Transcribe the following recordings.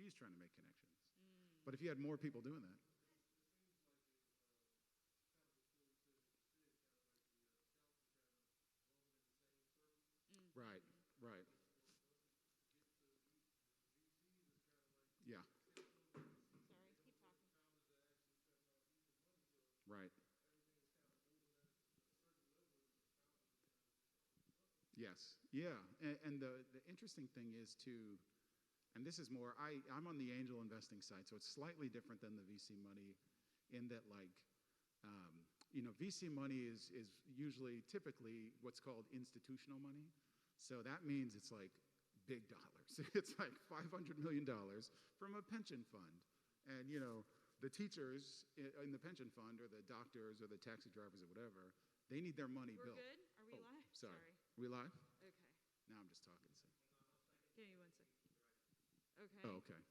she's trying to make connections. But if you had more people doing that. Right, right. Yeah. Sorry, keep talking. Right. Yes. Yeah. And the interesting thing is too, and this is more, I'm on the angel investing side, so it's slightly different than the VC money in that VC money is usually typically what's called institutional money. So that means it's like big dollars. It's like $500 million from a pension fund. And, the teachers in the pension fund or the doctors or the taxi drivers or whatever, they need their money built. We're good? Are we live? Sorry. Are we live? Okay. Now I'm just talking. So. Give me 1 second. Okay. Oh, okay.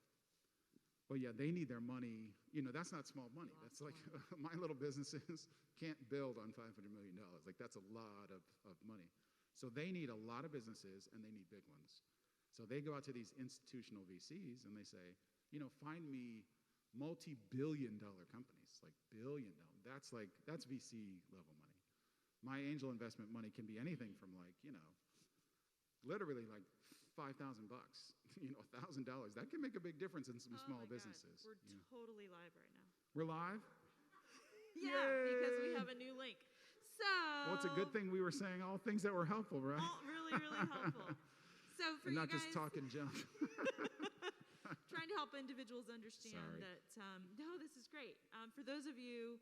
Well, yeah, they need their money. That's not small money. That's like my little businesses can't build on $500 million. Like that's a lot of money. So they need a lot of businesses and they need big ones. So they go out to these institutional VCs and they say, find me multi-billion-dollar companies, like billion-dollar. That's VC level money. My angel investment money can be anything from literally like $5,000, $1,000. That can make a big difference in some small businesses. We're totally live right now. We're live? Yeah, Yay! because we have a new link. So. Well, it's a good thing we were saying all things that were helpful, right? All really, really helpful. So for and you not guys, just talking junk. trying to help individuals understand Sorry. that, no, this is great. For those of you,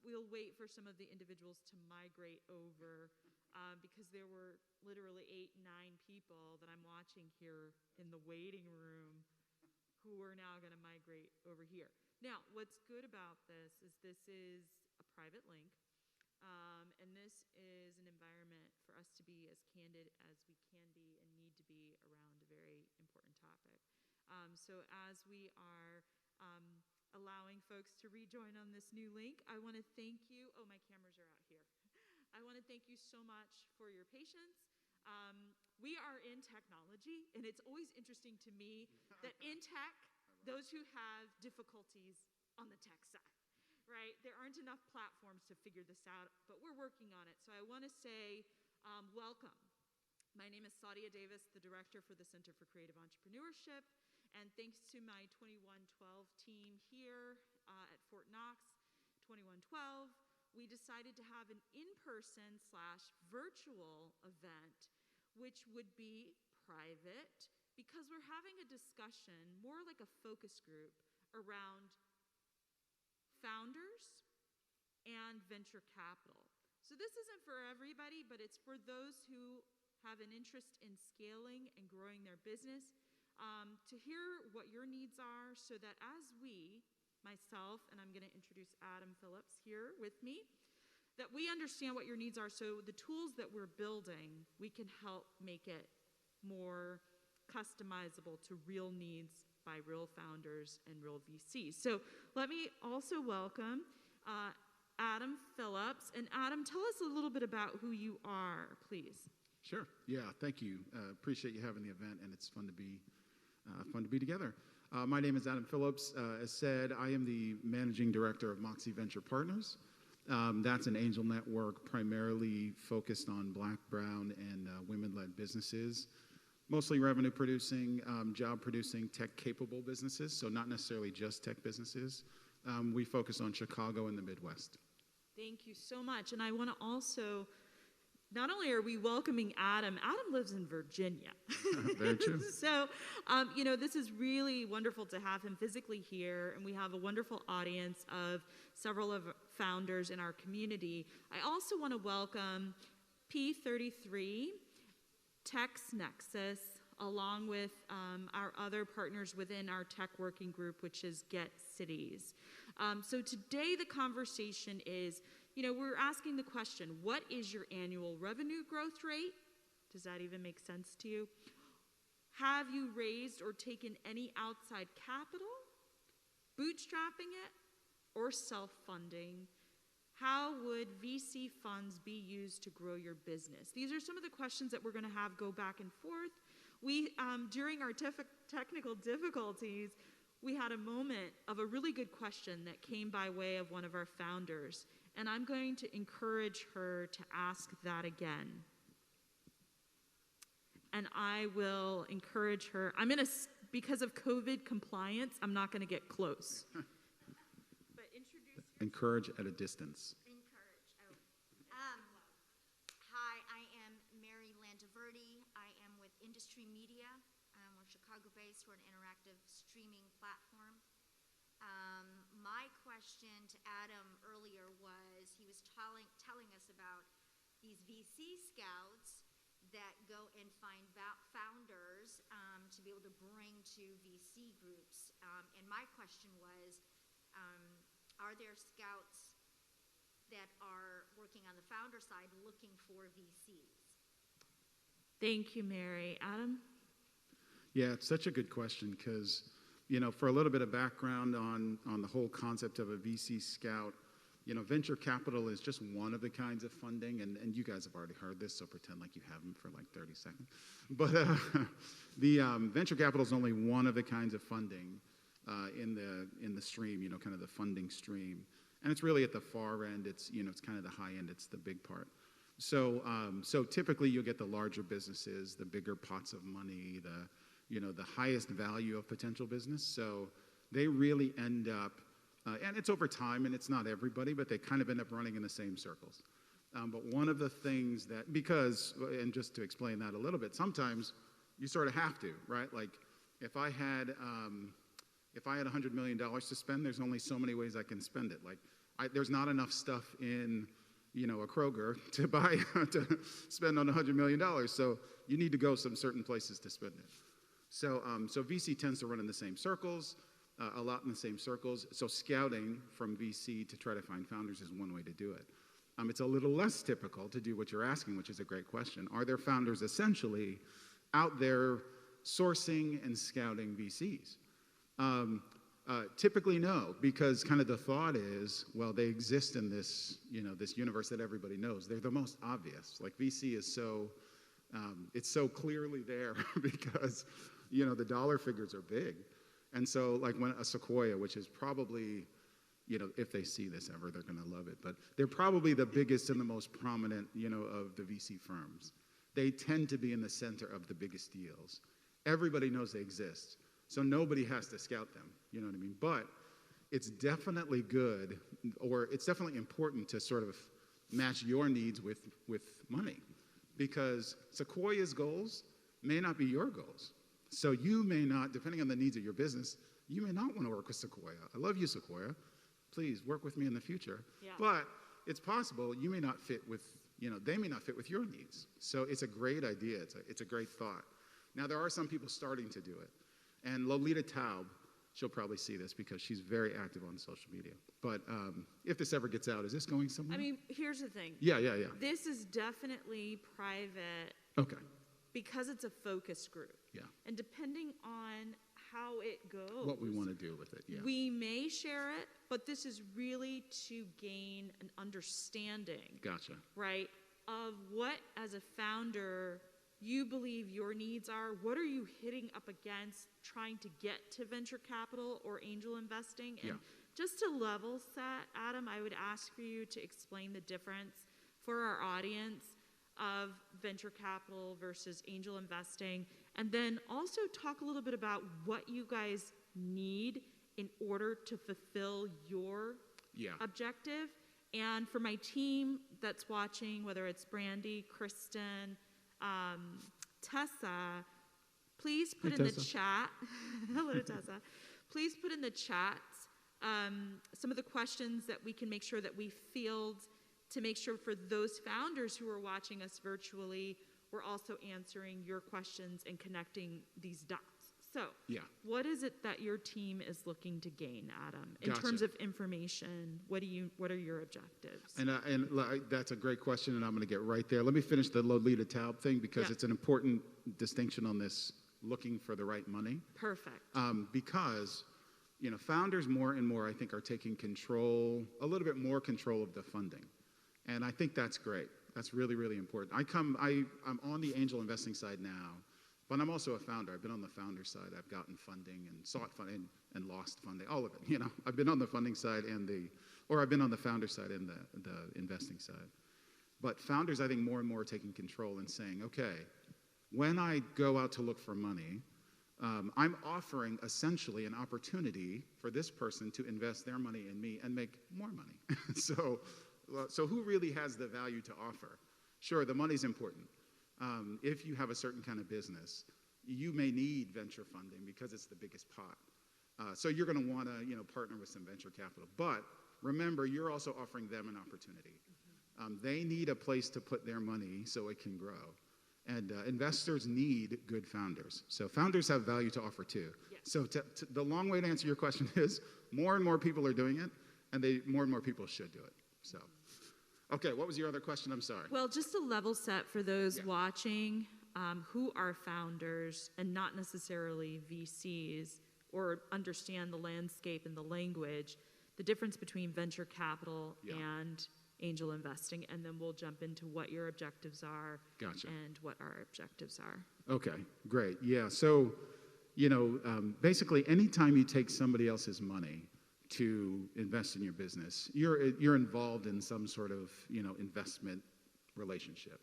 we'll wait for some of the individuals to migrate over because there were literally 8, 9 people that I'm watching here in the waiting room who are now going to migrate over here. Now, what's good about this is a private link. And this is an environment for us to be as candid as we can be and need to be around a very important topic. So as we are allowing folks to rejoin on this new link, I want to thank you. Oh, my cameras are out here. I want to thank you so much for your patience. We are in technology, and it's always interesting to me that in tech, those who have difficulties on the tech side, right? There aren't enough platforms to figure this out, but we're working on it. So I want to say welcome. My name is Sadia Davis, the director for the Center for Creative Entrepreneurship. And thanks to my 2112 team here at Fort Knox, 2112, we decided to have an in-person / virtual event, which would be private, because we're having a discussion, more like a focus group, around founders and venture capital. So this isn't for everybody, but it's for those who have an interest in scaling and growing their business, to hear what your needs are so that as we, myself, and I'm going to introduce Adam Phillips here with me, that we understand what your needs are so the tools that we're building, we can help make it more customizable to real needs by real founders and real VCs. So let me also welcome Adam Phillips. And Adam, tell us a little bit about who you are, please. Sure. Yeah, thank you. Appreciate you having the event, and it's fun to be together. My name is Adam Phillips. As said, I am the managing director of Moxie Venture Partners. That's an angel network primarily focused on Black, brown, and women-led businesses, mostly revenue-producing, job-producing, tech-capable businesses, so not necessarily just tech businesses. We focus on Chicago and the Midwest. Thank you so much. And I want to also, not only are we welcoming Adam lives in Virginia. Very true. So, this is really wonderful to have him physically here, and we have a wonderful audience of several of founders in our community. I also want to welcome P33, TexNexus, along with our other partners within our tech working group, which is Get Cities. So today the conversation is, we're asking the question, what is your annual revenue growth rate? Does that even make sense to you? Have you raised or taken any outside capital, bootstrapping it, or self-funding? How would VC funds be used to grow your business? These are some of the questions that we're going to have go back and forth. We, during our technical difficulties, we had a moment of a really good question that came by way of one of our founders, and I'm going to encourage her to ask that again. And I will encourage her. Because of COVID compliance, I'm not going to get close. But introduce yourself. Encourage at a distance. Hi, I am Mary Landaverdi. I am with Industry Media. We're Chicago-based. We're an interactive streaming platform. My question to Adam earlier was, he was telling us about these VC scouts that go and find founders to be able to bring to VC groups. And my question was, are there scouts that are working on the founder side looking for VCs? Thank you, Mary. Adam? Yeah, it's such a good question because, for a little bit of background on the whole concept of a VC scout, venture capital is just one of the kinds of funding, and you guys have already heard this, so pretend like you haven't for like 30 seconds. But the venture capital is only one of the kinds of funding in the stream, kind of the funding stream. And it's really at the far end. It's kind of the high end. It's the big part. So typically you'll get the larger businesses, the bigger pots of money, the highest value of potential business. So they really end up, and it's over time, and it's not everybody, but they kind of end up running in the same circles. But one of the things and just to explain that a little bit, sometimes you sort of have to, right? Like if I had $100 million to spend, there's only so many ways I can spend it. Like there's not enough stuff in, a Kroger to buy, to spend on $100 million. So you need to go some certain places to spend it. So VC tends to run in the same circles, a lot in the same circles. So scouting from VC to try to find founders is one way to do it. It's a little less typical to do what you're asking, which is a great question. Are there founders essentially out there sourcing and scouting VCs? Typically no, because kind of the thought is, well, they exist in this, this universe that everybody knows. They're the most obvious. Like VC is it's so clearly there because, the dollar figures are big. And so like when a Sequoia, which is probably, if they see this ever, they're going to love it, but they're probably the biggest and the most prominent, of the VC firms. They tend to be in the center of the biggest deals. Everybody knows they exist. So nobody has to scout them, you know what I mean? But it's definitely good, or it's definitely important to sort of match your needs with money, because Sequoia's goals may not be your goals. So you may not, depending on the needs of your business, you may not want to work with Sequoia. I love you, Sequoia. Please work with me in the future. Yeah. But it's possible you may not fit with, they may not fit with your needs. So it's a great idea. It's a great thought. Now, there are some people starting to do it. And Lolita Taub, she'll probably see this because she's very active on social media. But if this ever gets out, is this going somewhere? I mean, here's the thing. Yeah. This is definitely private. Okay. Because it's a focus group. Yeah. And depending on how it goes. What we want to do with it, yeah. We may share it, but this is really to gain an understanding. Gotcha. Right? Of what, as a founder, you believe your needs are. What are you hitting up against trying to get to venture capital or angel investing? And just to level set, Adam, I would ask for you to explain the difference for our audience of venture capital versus angel investing, and then also talk a little bit about what you guys need in order to fulfill your objective. And for my team that's watching, whether it's Brandy, Kristen, Tessa, please put in the chat. Hello, Tessa. Please put in the chat some of the questions that we can make sure that we field to make sure for those founders who are watching us virtually, we're also answering your questions and connecting these dots. So, what is it that your team is looking to gain, Adam, in terms of information? What are your objectives? And that's a great question, and I'm going to get right there. Let me finish the Lolita Taub thing because it's an important distinction on this looking for the right money. Perfect. Because founders more and more, I think, are taking control, a little bit more control of the funding. And I think that's great. That's really, really important. I'm on the angel investing side now, But I'm also a founder. I've been on the founder side. I've gotten funding and sought funding and lost funding, all of it. You know, I've been on the funding side I've been on the founder side and the investing side. But founders, I think, more and more are taking control and saying, okay, when I go out to look for money, I'm offering essentially an opportunity for this person to invest their money in me and make more money. So who really has the value to offer? Sure, the money's important. If you have a certain kind of business, you may need venture funding because it's the biggest pot. So you're going to want to, partner with some venture capital. But remember, you're also offering them an opportunity. They need a place to put their money so it can grow. And investors need good founders. So founders have value to offer too. Yes. So the long way to answer your question is more and more people are doing it, and more and more people should do it. So, okay, what was your other question? I'm sorry. Well, just a level set for those watching who are founders and not necessarily VCs or understand the landscape and the language, the difference between venture capital and angel investing, and then we'll jump into what your objectives are and what our objectives are. Okay, great. Yeah, so, basically anytime you take somebody else's money to invest in your business, you're involved in some sort of, investment relationship.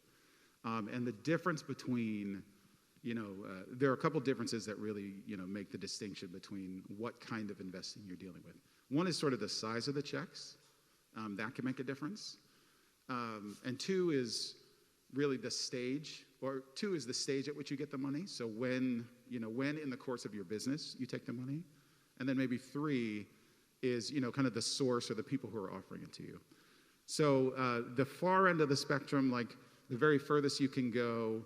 And the difference between, there are a couple differences that really, make the distinction between what kind of investing you're dealing with. One is sort of the size of the checks. That can make a difference. And two is really the stage, or two is the stage at which you get the money. So when in the course of your business you take the money. And then maybe three is, kind of the source or the people who are offering it to you. So the far end of the spectrum, like the very furthest you can go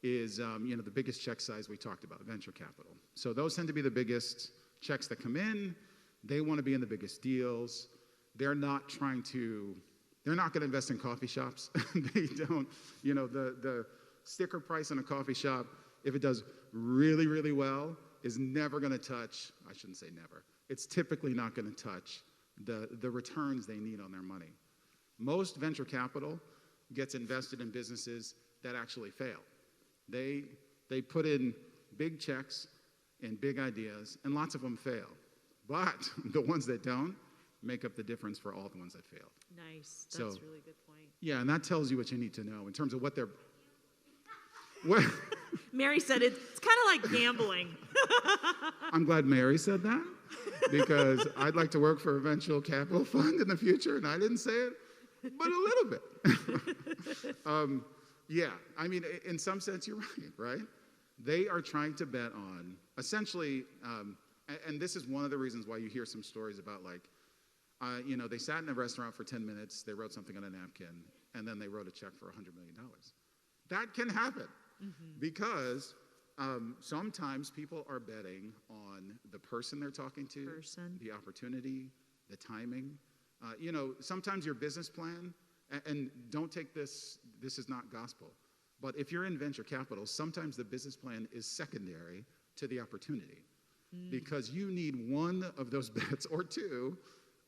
is, the biggest check size we talked about, venture capital. So those tend to be the biggest checks that come in. They want to be in the biggest deals. They're not going to invest in coffee shops. They don't, the sticker price in a coffee shop, if it does really, really well, is never going to touch, I shouldn't say never, it's typically not going to touch the returns they need on their money. Most venture capital gets invested in businesses that actually fail. They put in big checks and big ideas, and lots of them fail. But the ones that don't make up the difference for all the ones that failed. Nice. That's a really good point. Yeah, and that tells you what you need to know in terms of what they're... Mary said it's kind of like gambling. I'm glad Mary said that, because I'd like to work for a venture capital fund in the future, and I didn't say it, but a little bit. Yeah, I mean, in some sense, you're right? They are trying to bet on, essentially, and this is one of the reasons why you hear some stories about, like, they sat in a restaurant for 10 minutes, they wrote something on a napkin, and then they wrote a check for $100 million. That can happen because sometimes people are betting on the person they're talking to, the opportunity, the timing. Sometimes your business plan, and don't take this is not gospel, but if you're in venture capital, sometimes the business plan is secondary to the opportunity because you need one of those bets or two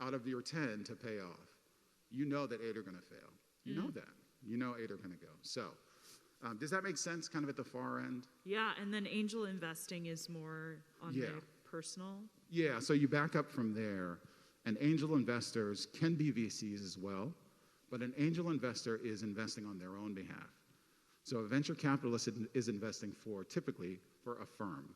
out of your 10 to pay off. You know that 8 are going to fail. You know that. You know 8 are going to go. So does that make sense kind of at the far end? Yeah, and then angel investing is more on the personal. Yeah, so you back up from there, and angel investors can be VCs as well, but an angel investor is investing on their own behalf. So a venture capitalist is investing typically for a firm,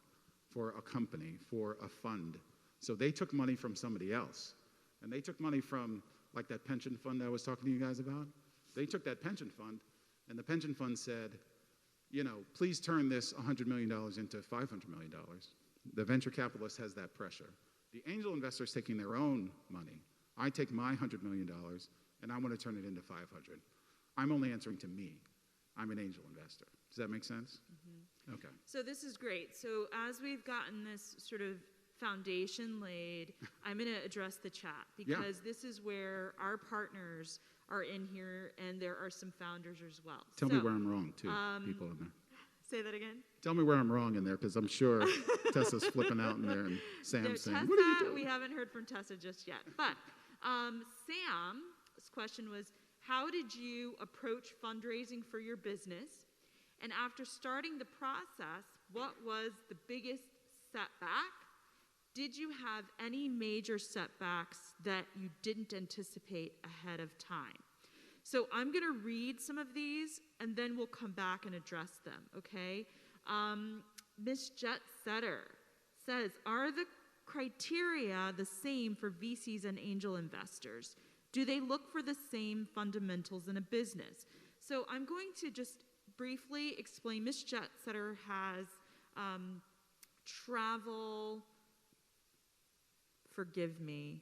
for a company, for a fund. So they took money from somebody else. And they took money from, like that pension fund I was talking to you guys about. They took that pension fund, and the pension fund said, please turn this $100 million into $500 million. The venture capitalist has that pressure. The angel investor is taking their own money. I take my $100 million, and I want to turn it into 500. I'm only answering to me. I'm an angel investor. Does that make sense? Okay. So this is great. So as we've gotten this sort of foundation laid, I'm going to address the chat because this is where our partners are in here, and there are some founders as well. Tell me where I'm wrong, too, people in there. Say that again? Tell me where I'm wrong in there, because I'm sure Tessa's flipping out in there, and Sam's saying, what are you doing? We haven't heard from Tessa just yet. But Sam's question was, how did you approach fundraising for your business? And after starting the process, What was the biggest setback? Did you have any major setbacks that you didn't anticipate ahead of time? So I'm going to read some of these, and then we'll come back and address them, okay? Ms. Jet Setter says, are the criteria the same for VCs and angel investors? Do they look for the same fundamentals in a business? So I'm going to just briefly explain. Ms. Jet Setter has travel, forgive me,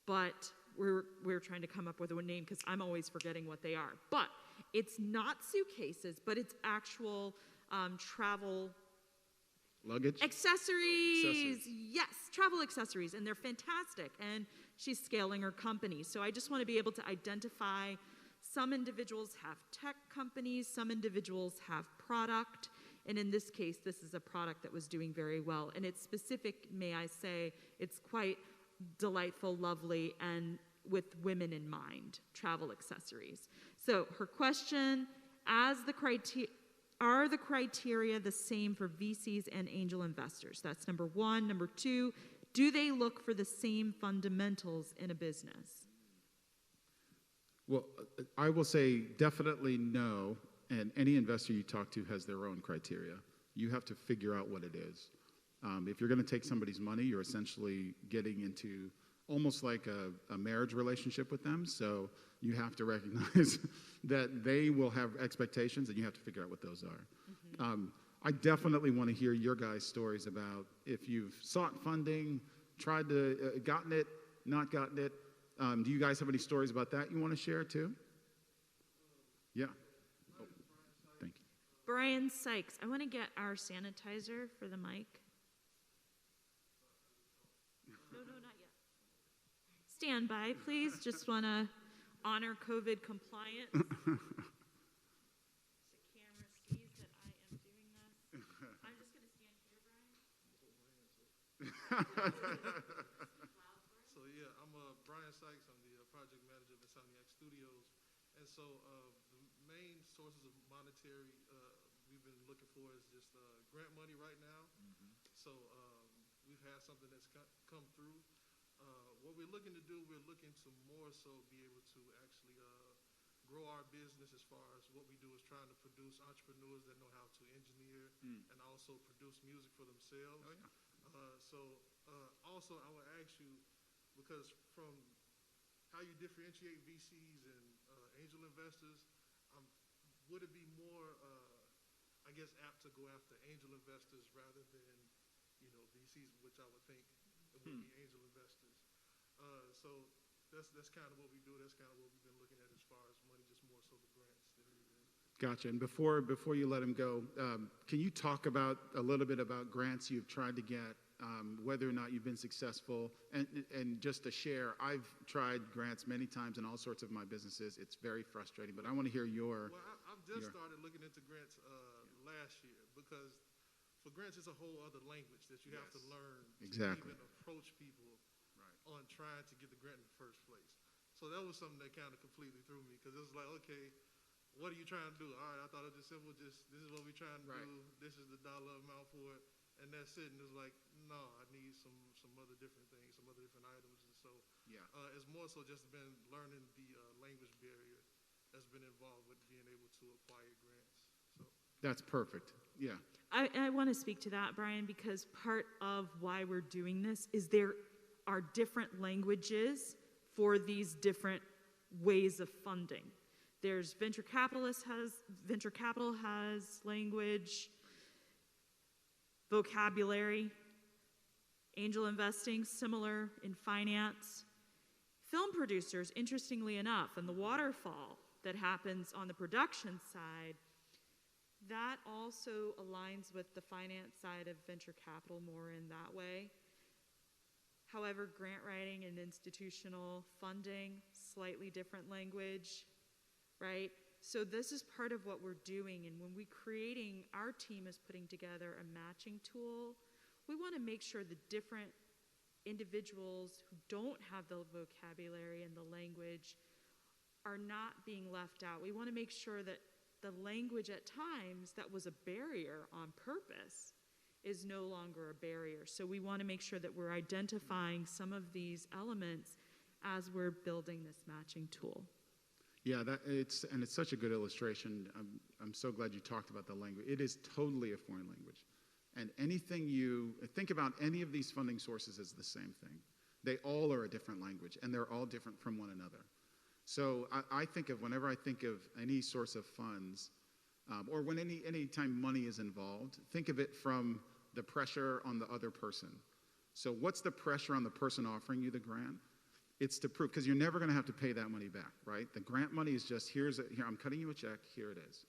but we're trying to come up with a name because I'm always forgetting what they are. But it's not suitcases, but it's actual travel Luggage? accessories. Yes, travel accessories, and they're fantastic. And she's scaling her company. So I just want to be able to identify some individuals have tech companies, some individuals have product. And in this case, this is a product that was doing very well. And it's specific, may I say, it's quite delightful, lovely, and with women in mind, travel accessories. So her question, are the criteria the same for VCs and angel investors? That's number one. Number two, do they look for the same fundamentals in a business? Well, I will say definitely no, and any investor you talk to has their own criteria. You have to figure out what it is. If you're going to take somebody's money, you're essentially getting into almost like a marriage relationship with them. So you have to recognize that they will have expectations, and you have to figure out what those are. Mm-hmm. I definitely want to hear your guys' stories about if you've sought funding, tried to, gotten it, not gotten it. Do you guys have any stories about that you want to share too? Yeah. Oh, thank you. Brian Sykes, I want to get our sanitizer for the mic. No, not yet. Stand by, please. Just want to honor COVID compliance. The camera sees that I am doing this. I'm just going to stand here, Brian. So yeah, I'm Brian Sykes. I'm the project manager of Insomniac Studios. And so the main sources of monetary we've been looking for is just grant money right now. Mm-hmm. So we've had something that's come through. What we're looking to do, we're looking to more so be able to actually grow our business as far as what we do is trying to produce entrepreneurs that know how to engineer and also produce music for themselves. Oh, yeah. Also, I would ask you, because from how you differentiate VCs and angel investors, would it be more, I guess, apt to go after angel investors rather than, VCs, which I would think it would be angel investors. So that's kind of what we do. That's kind of what we've been looking at as far as money, just more so the grants than anything. Gotcha. And before you let him go, can you talk about a little bit about grants you've tried to get, whether or not you've been successful? And just to share, I've tried grants many times in all sorts of my businesses. It's very frustrating, but I want to hear your... Well, I've just started looking into grants last year, because for grants, it's a whole other language that you have to learn to even approach people on trying to get the grant in the first place. So that was something that kind of completely threw me, because it was like, okay, what are you trying to do? All right, I thought it was just simple, this is what we're trying to do, this is the dollar amount for it, and that's it. And it was like, no, I need some other different things, some other different items. And so it's more so just been learning the language barrier that's been involved with being able to acquire grants. So that's perfect. Yeah. I want to speak to that, Brian, because part of why we're doing this is there are different languages for these different ways of funding. There's venture capital has language, vocabulary, angel investing, similar in finance. Film producers, interestingly enough, and the waterfall that happens on the production side, that also aligns with the finance side of venture capital more in that way. However, grant writing and institutional funding, slightly different language, right? So this is part of what we're doing. And when our team is putting together a matching tool, we want to make sure the different individuals who don't have the vocabulary and the language are not being left out. We want to make sure that the language at times that was a barrier on purpose is no longer a barrier. So we want to make sure that we're identifying some of these elements as we're building this matching tool. Yeah, it's such a good illustration. I'm so glad you talked about the language. It is totally a foreign language. And anything you think about, any of these funding sources is the same thing. They all are a different language, and they're all different from one another. So I think of, whenever I think of any source of funds, or when any time money is involved, think of it from the pressure on the other person. So what's the pressure on the person offering you the grant? It's to prove, because you're never going to have to pay that money back, right? The grant money is just, here, I'm cutting you a check, here it is.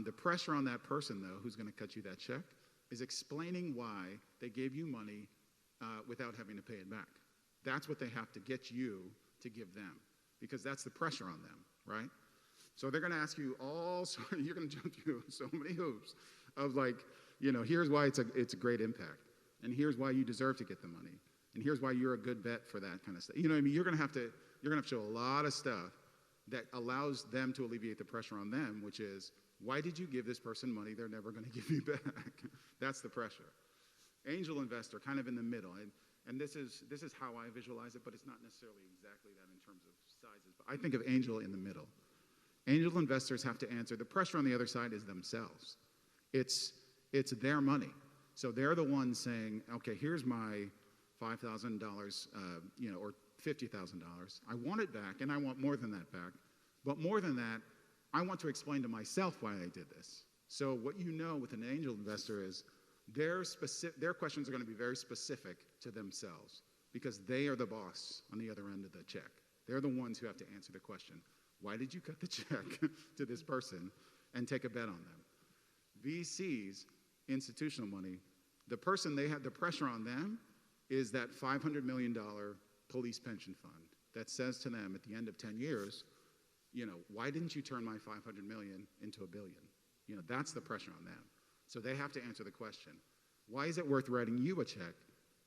The pressure on that person, though, who's going to cut you that check, is explaining why they gave you money without having to pay it back. That's what they have to get you to give them, because that's the pressure on them, right? So they're going to ask you you're going to jump through so many hoops of like, here's why it's a great impact, and here's why you deserve to get the money, and here's why you're a good bet for that kind of stuff. You know what I mean? You're going to have to show a lot of stuff that allows them to alleviate the pressure on them, which is, why did you give this person money they're never going to give you back? That's the pressure. Angel investor, kind of in the middle, and this is how I visualize it, but it's not necessarily exactly that in terms of sizes. But I think of angel in the middle. Angel investors have to answer. The pressure on the other side is themselves. It's their money. So they're the ones saying, okay, here's my $5,000, or $50,000. I want it back, and I want more than that back. But more than that, I want to explain to myself why I did this. So what you know with an angel investor is their questions are going to be very specific to themselves, because they are the boss on the other end of the check. They're the ones who have to answer the question, why did you cut the check to this person, and take a bet on them? VCs, institutional money, the person they have the pressure on them is that $500 million police pension fund that says to them at the end of 10 years, why didn't you turn my $500 million into $1 billion? That's the pressure on them. So they have to answer the question, why is it worth writing you a check?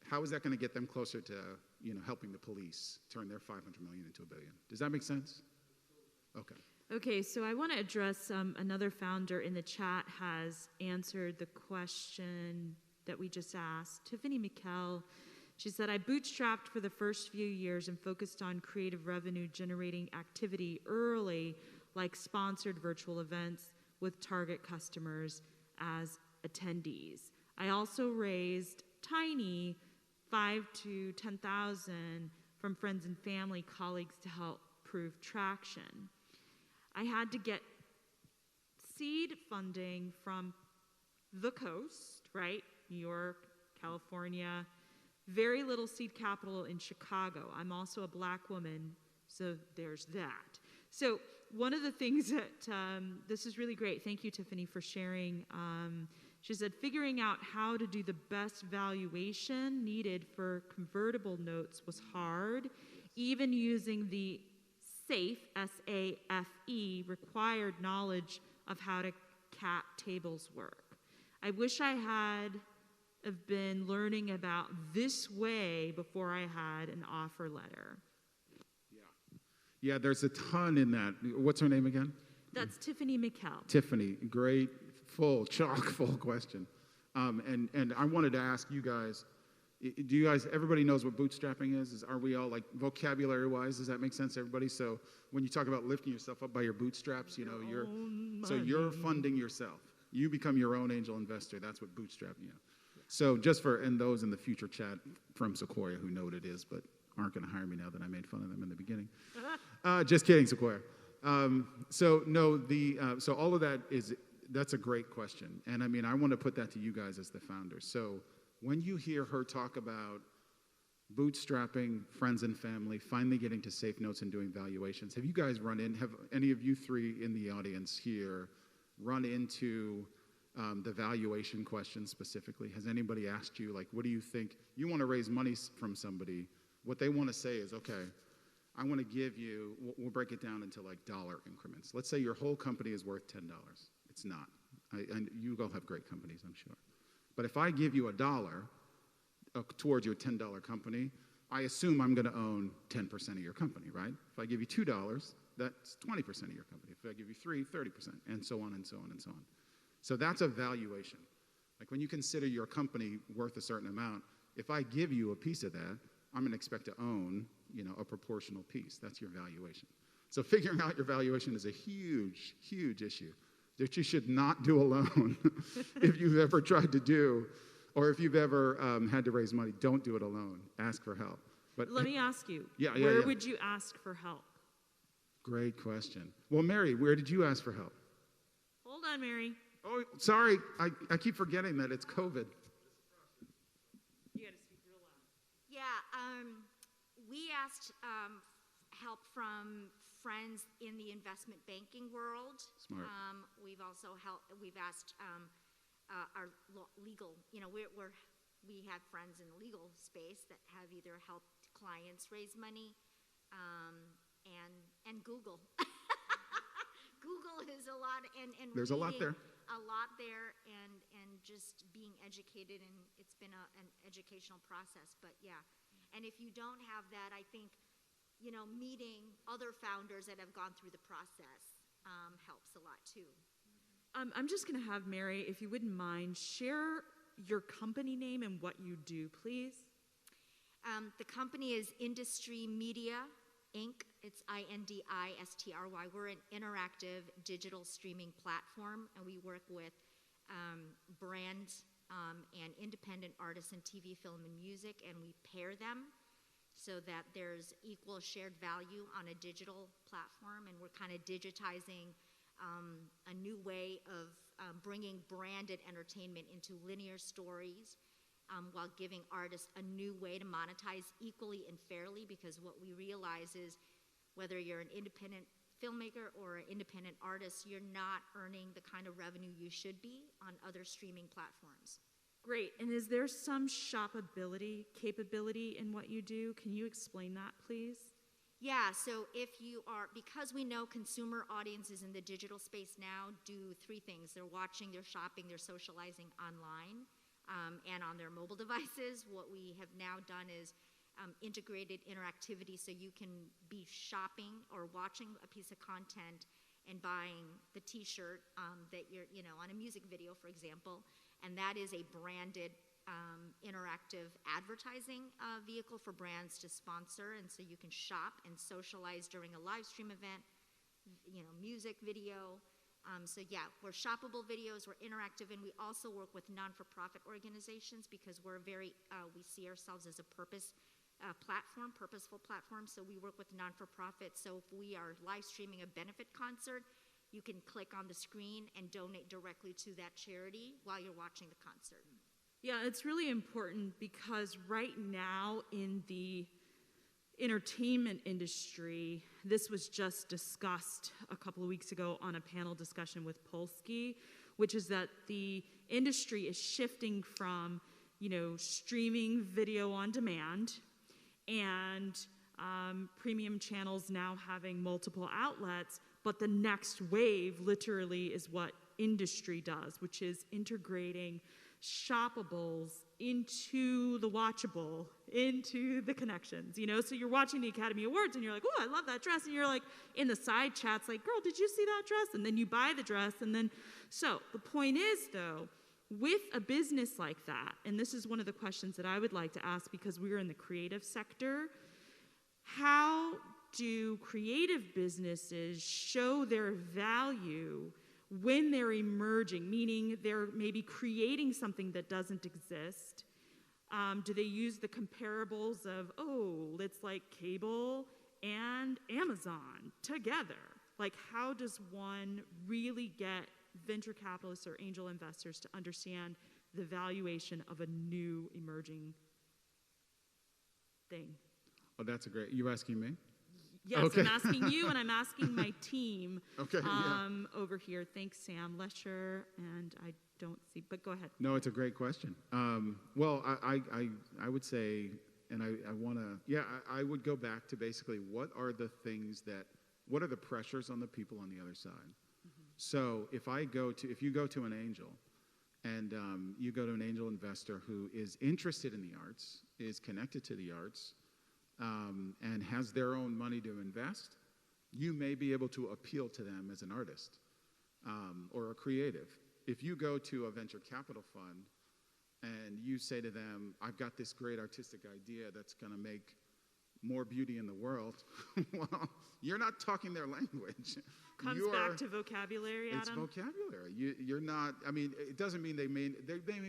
How is that going to get them closer to, helping the police turn their $500 million into $1 billion? Does that make sense? Okay. Okay, so I want to address another founder in the chat has answered the question that we just asked. Tiffany McKell, she said, I bootstrapped for the first few years and focused on creative revenue generating activity early, like sponsored virtual events with target customers as attendees. I also raised tiny 5 to 10,000 from friends and family, colleagues to help prove traction. I had to get seed funding from the coast, right? New York, California, very little seed capital in Chicago. I'm also a Black woman, so there's that. So one of the things that, this is really great. Thank you, Tiffany, for sharing. She said, figuring out how to do the best valuation needed for convertible notes was hard. Even using the SAFE, S-A-F-E, required knowledge of how to cap tables work. I wish I had have been learning about this way before I had an offer letter. Yeah, there's a ton in that. What's her name again? That's Tiffany McKell. Tiffany, great, chock full question. And I wanted to ask you guys, everybody knows what bootstrapping is? Are we all like, vocabulary-wise, does that make sense to everybody? So when you talk about lifting yourself up by your bootstraps, you're funding yourself. You become your own angel investor. That's what bootstrapping is. So just and those in the future chat from Sequoia who know what it is, but aren't going to hire me now that I made fun of them in the beginning. Just kidding, Sequoia. So all of that that's a great question. And I mean, I want to put that to you guys as the founders. So when you hear her talk about bootstrapping friends and family, finally getting to safe notes and doing valuations, have you guys have any of you three in the audience here run into the valuation question specifically? Has anybody asked you, like, what do you think? You want to raise money from somebody. What they want to say is, okay, I want to give you, we'll break it down into like dollar increments. Let's say your whole company is worth $10. It's not. And you all have great companies, I'm sure. But if I give you $1 towards your $10 company, I assume I'm going to own 10% of your company, right? If I give you $2, that's 20% of your company. If I give you 3, 30%, and so on and so on and so on. So that's a valuation. Like when you consider your company worth a certain amount, if I give you a piece of that, I'm going to expect to own, a proportional piece. That's your valuation. So figuring out your valuation is a huge, huge issue that you should not do alone. If you've ever tried to do, or if you've ever had to raise money, don't do it alone. Ask for help. But Let me ask you, yeah, where would you ask for help? Great question. Well, Mary, where did you ask for help? Hold on, Mary. Oh, sorry. I keep forgetting that it's COVID. You got to speak real loud. Yeah, we asked help from friends in the investment banking world. Smart. We've asked our legal, we have friends in the legal space that have either helped clients raise money, and Google. Google is a lot, and There's a lot there. A lot there, and just being educated, and it's been an educational process. But yeah, and if you don't have that, I think, meeting other founders that have gone through the process helps a lot too. I'm just going to have Mary, if you wouldn't mind, share your company name and what you do, please. The company is Industry Media, Inc. It's INDISTRY. We're an interactive digital streaming platform, and we work with brands and independent artists in TV, film, and music, and we pair them so that there's equal shared value on a digital platform, and we're kind of digitizing a new way of bringing branded entertainment into linear stories, while giving artists a new way to monetize equally and fairly, because what we realize is whether you're an independent filmmaker or an independent artist, you're not earning the kind of revenue you should be on other streaming platforms. Great. And is there some shoppability capability in what you do? Can you explain that, please? Yeah, so because we know consumer audiences in the digital space now do three things. They're watching, they're shopping, they're socializing online, and on their mobile devices. What we have now done is integrated interactivity, so you can be shopping or watching a piece of content and buying the t-shirt that you're, on a music video, for example. And that is a branded interactive advertising vehicle for brands to sponsor. And so you can shop and socialize during a live stream event, music video. So yeah, we're shoppable videos, we're interactive, and we also work with non-for-profit organizations because we're we see ourselves as a purposeful platform. So we work with non-for-profit. So if we are live streaming a benefit concert, you can click on the screen and donate directly to that charity while you're watching the concert. Yeah, it's really important because right now in the entertainment industry, this was just discussed a couple of weeks ago on a panel discussion with Polsky, which is that the industry is shifting from, streaming video on demand and premium channels now having multiple outlets, but the next wave literally is what industry does, which is integrating shoppables into the watchable, into the connections, So you're watching the Academy Awards and you're like, oh, I love that dress. And you're like in the side chats like, girl, did you see that dress? And then you buy the dress. And then, so the point is though, with a business like that, and this is one of the questions that I would like to ask because we're in the creative sector, how do creative businesses show their value when they're emerging, meaning they're maybe creating something that doesn't exist? Do they use the comparables of, it's like cable and Amazon together? Like, how does one really get venture capitalists or angel investors to understand the valuation of a new emerging thing? Oh, that's a great. You asking me? Yes, okay. I'm asking you, and I'm asking my team okay, over here. Thanks, Sam Lesher, and I don't see, but go ahead. No, it's a great question. Well, I would say, and I want to, I would go back to basically what are the pressures on the people on the other side? Mm-hmm. So if you go to an angel, and you go to an angel investor who is interested in the arts, is connected to the arts, and has their own money to invest, you may be able to appeal to them as an artist or a creative. if you go to a venture capital fund and you say to them, I've got this great artistic idea that's going to make more beauty in the world, well, you're not talking their language. Comes back to vocabulary, Adam. It's vocabulary. You're not, I mean, it doesn't mean they may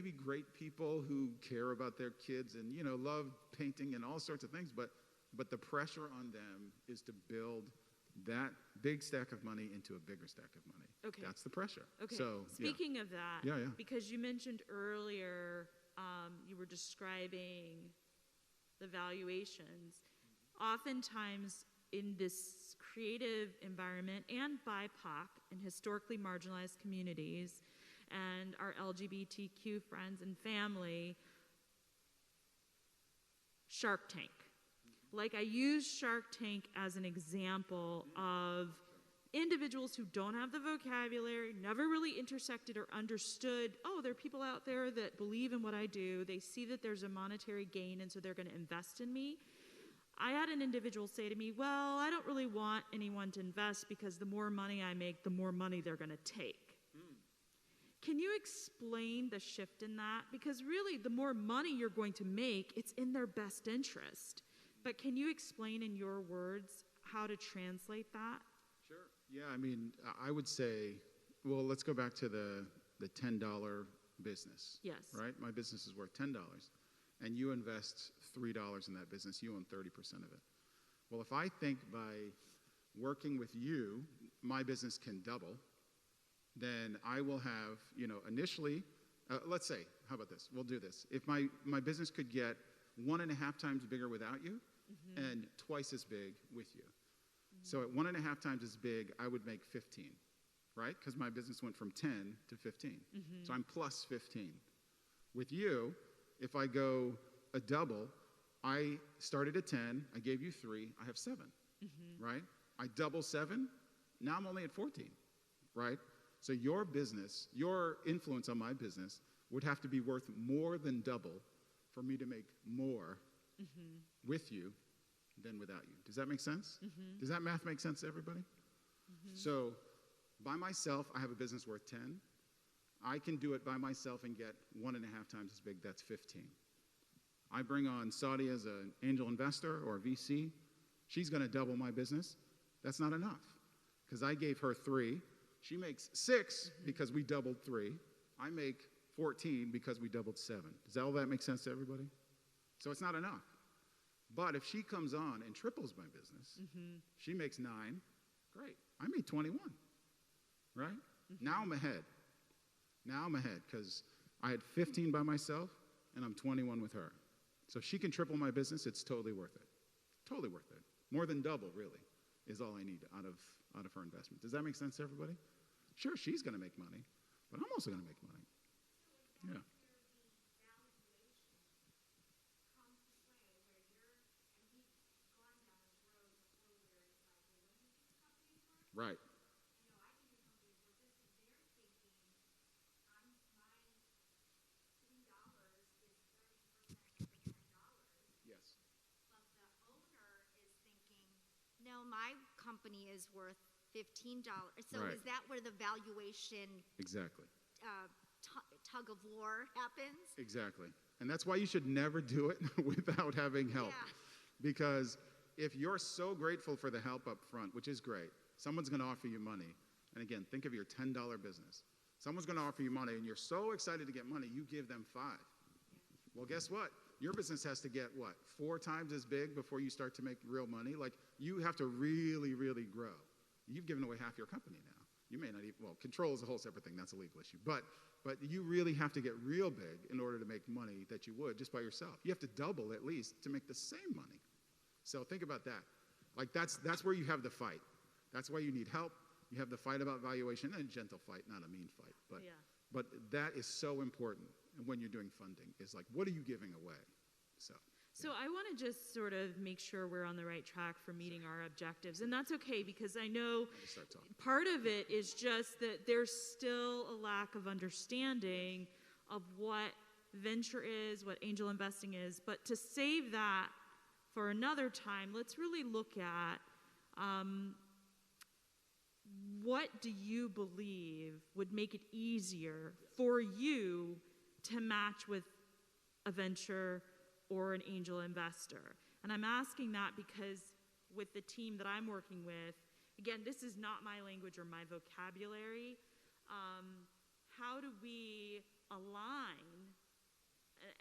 be great people who care about their kids and, love painting and all sorts of things, but the pressure on them is to build that big stack of money into a bigger stack of money. Okay. That's the pressure. Okay. So, Speaking of that, Yeah. because you mentioned earlier, you were describing the valuations. Oftentimes in this creative environment and BIPOC and historically marginalized communities and our LGBTQ friends and family, Shark Tank. Like, I use Shark Tank as an example of individuals who don't have the vocabulary, never really intersected or understood, oh, there are people out there that believe in what I do. They see that there's a monetary gain, and so they're going to invest in me. I had an individual say to me, well, I don't really want anyone to invest because the more money I make, the more money they're going to take. Can you explain the shift in that? Because really, the more money you're going to make, it's in their best interest. But can you explain in your words how to translate that? Sure. Yeah, I mean, I would say, well, let's go back to the $10 business. Yes. Right? My business is worth $10, and you invest $3 in that business, you own 30% of it. Well, if I think by working with you, my business can double, then I will have, initially, let's say, how about this? We'll do this. If my business could get 1.5 times bigger without you, and twice as big with you. So at 1.5 times as big, I would make 15, right? Because my business went from 10 to 15. So I'm plus 15. With you, if I go a double, I started at 10, I gave you 3, I have 7, right? I double 7, now I'm only at 14, right? So your business, your influence on my business would have to be worth more than double for me to make more with you than without you. Does that make sense? Does that math make sense to everybody? So by myself, I have a business worth 10. I can do it by myself and get 1.5 times as big. That's 15. I bring on Saudi as an angel investor or VC. She's going to double my business. That's not enough because I gave her 3. She makes 6 because we doubled 3. I make 14 because we doubled 7. Does all that make sense to everybody? So it's not enough. But if she comes on and triples my business, she makes 9. Great. I made 21, right? Now I'm ahead. Now I'm ahead because I had 15 by myself and I'm 21 with her. So if she can triple my business, it's totally worth it. Totally worth it. More than double, really, is all I need out of her investment. Does that make sense to everybody? Sure, she's going to make money, but I'm also going to make money. Yeah. Right. Yes. No, my company is worth $15. So Right. is that where the valuation Exactly. tug of war happens? Exactly. And that's why you should never do it without having help. Yeah. Because if you're so grateful for the help up front, which is great, someone's going to offer you money. And again, think of your $10 business. Someone's going to offer you money, and you're so excited to get money, you give them 5. Well, guess what? Your business has to get, 4 times as big before you start to make real money? Like, you have to really, really grow. You've given away half your company now. You may not even, control is a whole separate thing. That's a legal issue. But you really have to get real big in order to make money that you would just by yourself. You have to double at least to make the same money. So think about that. Like, that's where you have the fight. That's why you need help. You have the fight about valuation, and a gentle fight, not a mean fight. But that is so important when you're doing funding, is like, what are you giving away? So I want to just sort of make sure we're on the right track for meeting our objectives. And that's okay, because I know part of it is just that there's still a lack of understanding of what venture is, what angel investing is. But to save that for another time, let's really look at what do you believe would make it easier for you to match with a venture or an angel investor? And I'm asking that because with the team that I'm working with, again, this is not my language or my vocabulary. How do we align?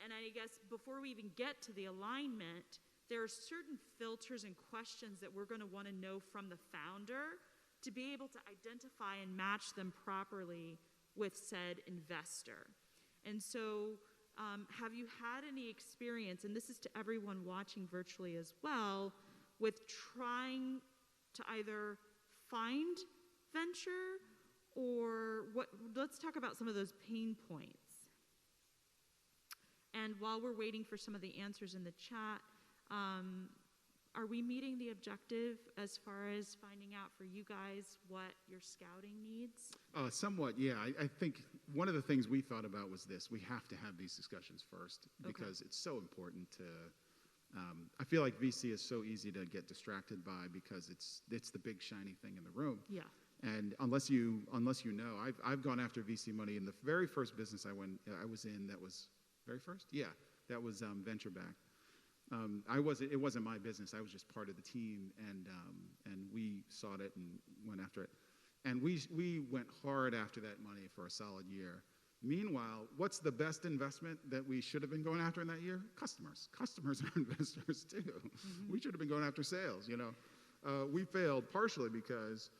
And I guess before we even get to the alignment, there are certain filters and questions that we're going to want to know from the founder to be able to identify and match them properly with said investor. And so, have you had any experience, and this is to everyone watching virtually as well, with trying to either find venture or what? Let's talk about some of those pain points. And while we're waiting for some of the answers in the chat, are we meeting the objective as far as finding out for you guys what your scouting needs? Somewhat, yeah. I think one of the things we thought about was this. We have to have these discussions first because it's so important to, I feel like VC is so easy to get distracted by because it's the big shiny thing in the room. Yeah. And unless you know, I've gone after VC money in the very first business I was in. That was very first, yeah. That was venture backed. It wasn't my business. I was just part of the team, and we sought it and went after it. And we went hard after that money for a solid year. Meanwhile, what's the best investment that we should have been going after in that year? Customers. Customers are investors too. Mm-hmm. We should have been going after sales. We failed partially because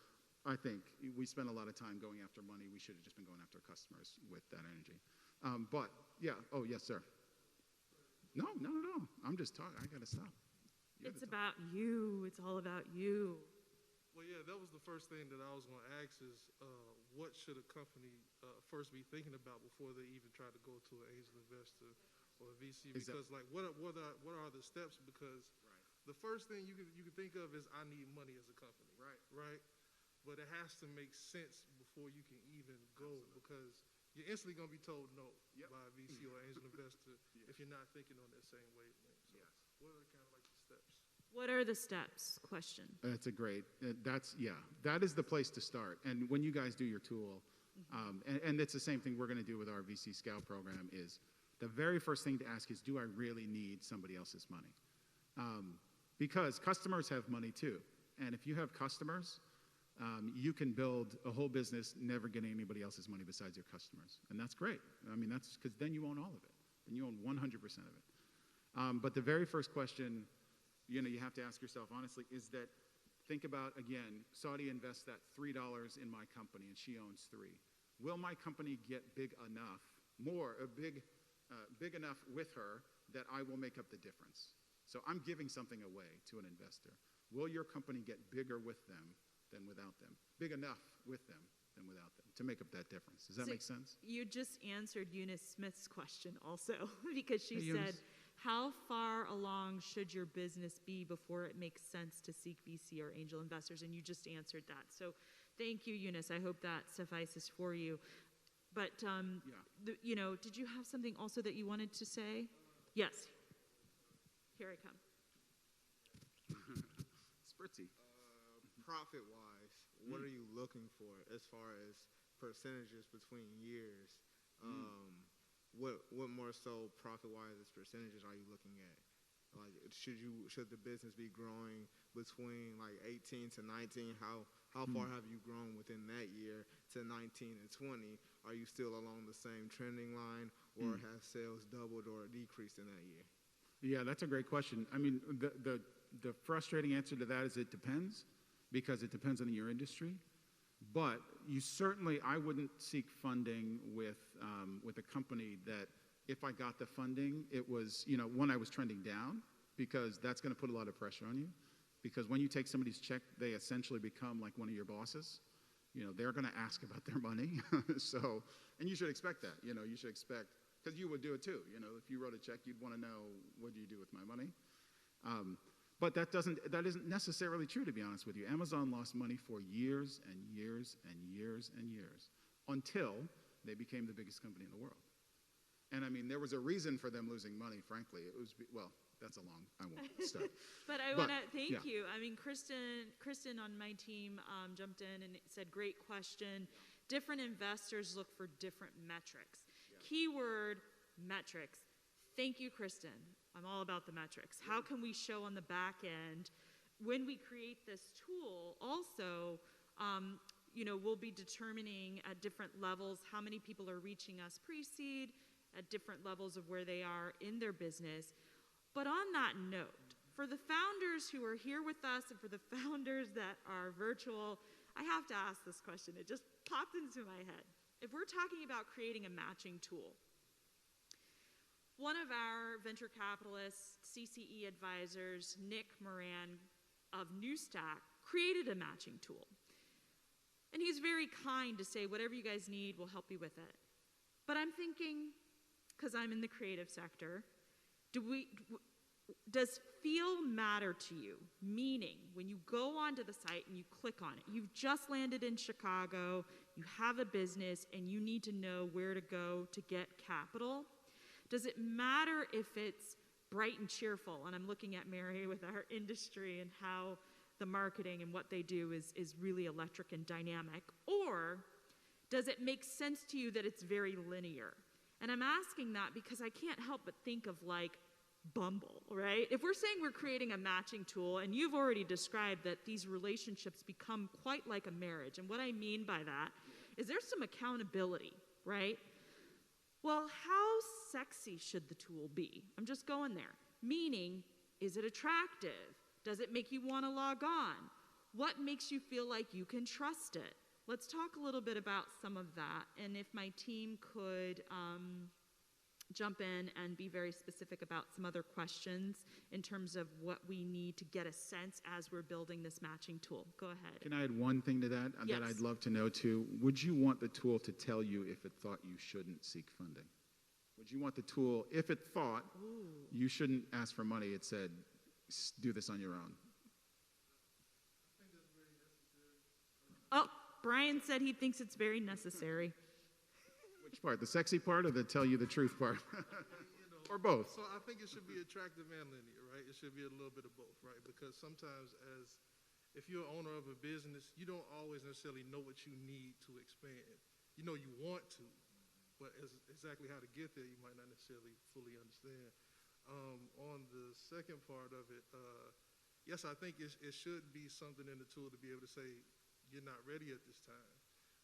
I think we spent a lot of time going after money. We should have just been going after customers with that energy. But yeah. Oh yes, sir. No, not at all. I'm just talking. I gotta stop. It's about you. It's all about you. Well, yeah, that was the first thing that I was going to ask is what should a company first be thinking about before they even try to go to an angel investor or a VC? Because what are the steps? Because the first thing you can think of is I need money as a company, right? But it has to make sense before you can even go because you're instantly going to be told no by a VC or angel investor if you're not thinking on that same wavelength. So what are kind of like the steps? What are the steps? Question. That's a great, that is the place to start. And when you guys do your tool, and it's the same thing we're going to do with our VC Scout program is the very first thing to ask is, do I really need somebody else's money? Because customers have money too. And if you have customers, you can build a whole business never getting anybody else's money besides your customers. And that's great. I mean, that's because then you own all of it. Then you own 100% of it. But the very first question, you have to ask yourself honestly is that, think about, again, Saudi invests that $3 in my company and she owns 3. Will my company get big enough with her that I will make up the difference? So I'm giving something away to an investor. Will your company get bigger with them than without them? Big enough with them than without them to make up that difference. Does that make sense? You just answered Eunice Smith's question also because she said, how far along should your business be before it makes sense to seek VC or angel investors? And you just answered that. So thank you, Eunice. I hope that suffices for you. But, did you have something also that you wanted to say? Yes. Here I come. Spritzy. Profit-wise, what are you looking for as far as percentages between years? What more so profit-wise as percentages are you looking at? Like, should the business be growing between like 18 to 19? How far have you grown within that year to 19 and 20? Are you still along the same trending line, or have sales doubled or decreased in that year? Yeah, that's a great question. I mean, the frustrating answer to that is it depends, because it depends on your industry. But I wouldn't seek funding with a company that if I got the funding, it was, one, I was trending down, because that's going to put a lot of pressure on you. Because when you take somebody's check, they essentially become like one of your bosses. They're going to ask about their money. So, and you should expect that. You should expect, because you would do it too. If you wrote a check, you'd want to know, what do you do with my money? But that isn't necessarily true, to be honest with you. Amazon lost money for years and years and years and years until they became the biggest company in the world. And I mean, there was a reason for them losing money, frankly. It was, that's a long, I won't stop. But I But, want to thank yeah. you. I mean, Kristen on my team jumped in and said, great question. Different investors look for different metrics. Keyword, metrics. Thank you, Kristen. I'm all about the metrics. How can we show on the back end when we create this tool also, we'll be determining at different levels how many people are reaching us pre-seed at different levels of where they are in their business. But on that note, for the founders who are here with us and for the founders that are virtual, I have to ask this question. It just popped into my head. If we're talking about creating a matching tool, one of our venture capitalists, CCE advisors, Nick Moran of Newstack, created a matching tool. And he's very kind to say, whatever you guys need, we'll help you with it. But I'm thinking, because I'm in the creative sector, does feel matter to you? Meaning, when you go onto the site and you click on it, you've just landed in Chicago, you have a business, and you need to know where to go to get capital. Does it matter if it's bright and cheerful? And I'm looking at Mary with our industry and how the marketing and what they do is really electric and dynamic. Or does it make sense to you that it's very linear? And I'm asking that because I can't help but think of like Bumble, right? If we're saying we're creating a matching tool, and you've already described that these relationships become quite like a marriage, and what I mean by that is there's some accountability, right? Well, how sexy should the tool be? I'm just going there. Meaning, is it attractive? Does it make you want to log on? What makes you feel like you can trust it? Let's talk a little bit about some of that, and if my team could jump in and be very specific about some other questions in terms of what we need to get a sense as we're building this matching tool. Go ahead. Can I add one thing to that Yes. that I'd love to know too? Would you want the tool to tell you if it thought you shouldn't seek funding? Would you want the tool, if it thought you shouldn't ask for money, it said, do this on your own? Oh, Brian said he thinks it's very necessary. Which part, the sexy part or the tell you the truth part? Or both? So I think it should be attractive and linear, right? It should be a little bit of both, right? Because sometimes if you're an owner of a business, you don't always necessarily know what you need to expand. You know you want to, but exactly how to get there, you might not necessarily fully understand. On the second part of it, yes, I think it should be something in the tool to be able to say, you're not ready at this time.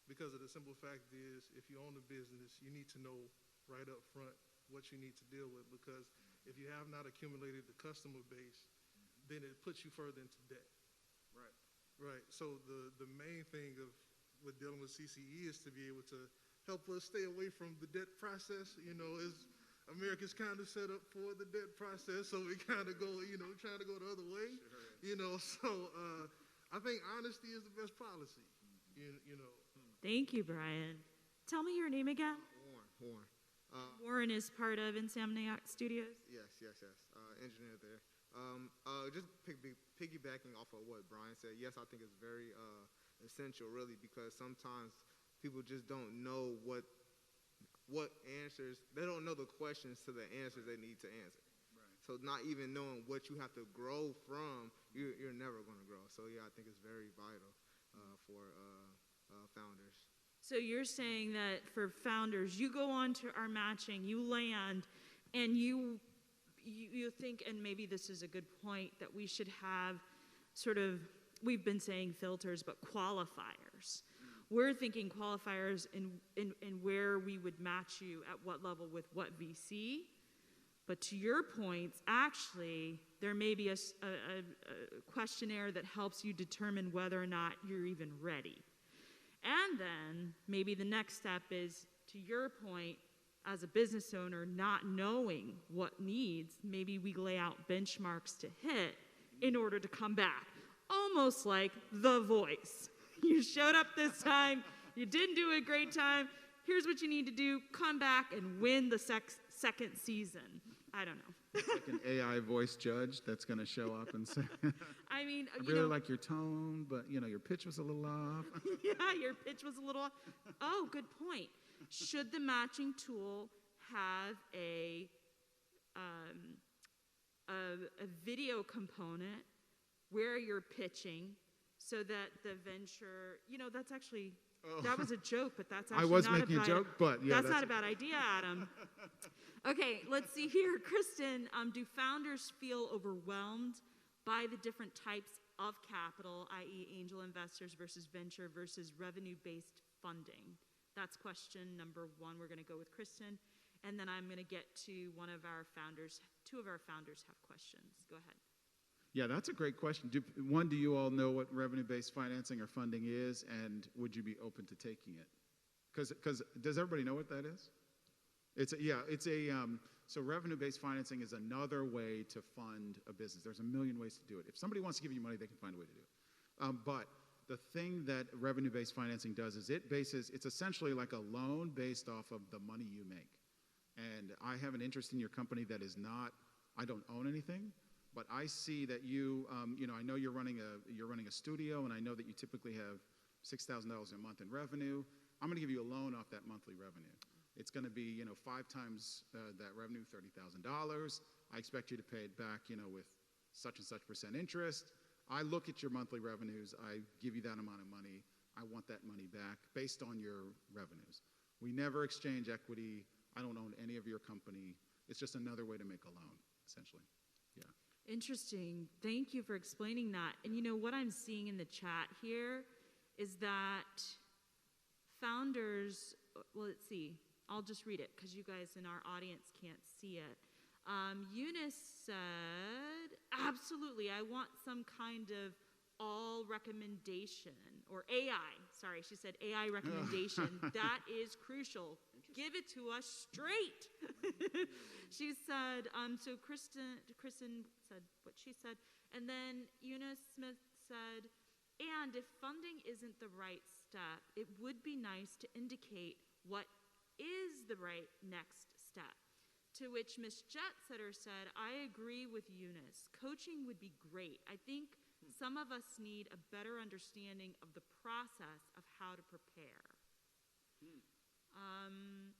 Because of the simple fact is, if you own a business, you need to know right up front what you need to deal with. Because if you have not accumulated the customer base, then it puts you further into debt. Right. Right. So the main thing with dealing with CCE is to be able to help us stay away from the debt process. America's kind of set up for the debt process, so we kind of go, trying to go the other way. Sure. So I think honesty is the best policy. Thank you, Brian. Tell me your name again. Warren. Warren is part of Insomniac Studios. Yes. Engineer there. Just piggybacking off of what Brian said, yes, I think it's very essential, really, because sometimes people just don't know what answers, they don't know the questions to the answers they need to answer. Right. So not even knowing what you have to grow from, you're never going to grow. So yeah, I think it's very vital for founders. So you're saying that for founders, you go on to our matching, you land, and you think, and maybe this is a good point, that we should have sort of, we've been saying filters, but qualifiers. We're thinking qualifiers in where we would match you at what level with what VC. But to your points, actually, there may be a questionnaire that helps you determine whether or not you're even ready. And then maybe the next step is, to your point, as a business owner, not knowing what needs, maybe we lay out benchmarks to hit in order to come back. Almost like The Voice. You showed up this time, you didn't do a great time, here's what you need to do, come back and win the second season. I don't know. Like an AI voice judge that's going to show up and say, I mean, I really like your tone, but, your pitch was a little off. Yeah, your pitch was a little off. Oh, good point. Should the matching tool have a a video component where you're pitching so that the venture, that's actually, that was a joke, but that's actually I was not making a joke, but yeah. That's not a bad idea, Adam. Okay, let's see here. Kristen, do founders feel overwhelmed by the different types of capital, i.e. angel investors versus venture versus revenue-based funding? That's question number 1. We're going to go with Kristen, and then I'm going to get to one of our founders. 2 of our founders have questions. Go ahead. Yeah, that's a great question. Do you all know what revenue-based financing or funding is, and would you be open to taking it? Because does everybody know what that is? So revenue-based financing is another way to fund a business. There's a million ways to do it. If somebody wants to give you money, they can find a way to do it. But the thing that revenue-based financing does is it's essentially like a loan based off of the money you make. And I have an interest in your company that is not, I don't own anything, but I see that I know you're running a studio, and I know that you typically have $6,000 a month in revenue. I'm going to give you a loan off that monthly revenue. It's going to be 5 times that revenue, $30,000. I expect you to pay it back, with such and such % interest. I look at your monthly revenues. I give you that amount of money. I want that money back based on your revenues. We never exchange equity. I don't own any of your company. It's just another way to make a loan, essentially. Yeah. Interesting. Thank you for explaining that. And what I'm seeing in the chat here is that founders, well, let's see. I'll just read it because you guys in our audience can't see it. Eunice said, absolutely, I want some kind of all recommendation, or AI, sorry, she said AI recommendation. That is crucial. Give it to us straight. She said, so Kristen said what she said, and then Eunice Smith said, and if funding isn't the right step, it would be nice to indicate what is the right next step. To which Miss Jetsetter said, I agree with Eunice. Coaching would be great. I think some of us need a better understanding of the process of how to prepare.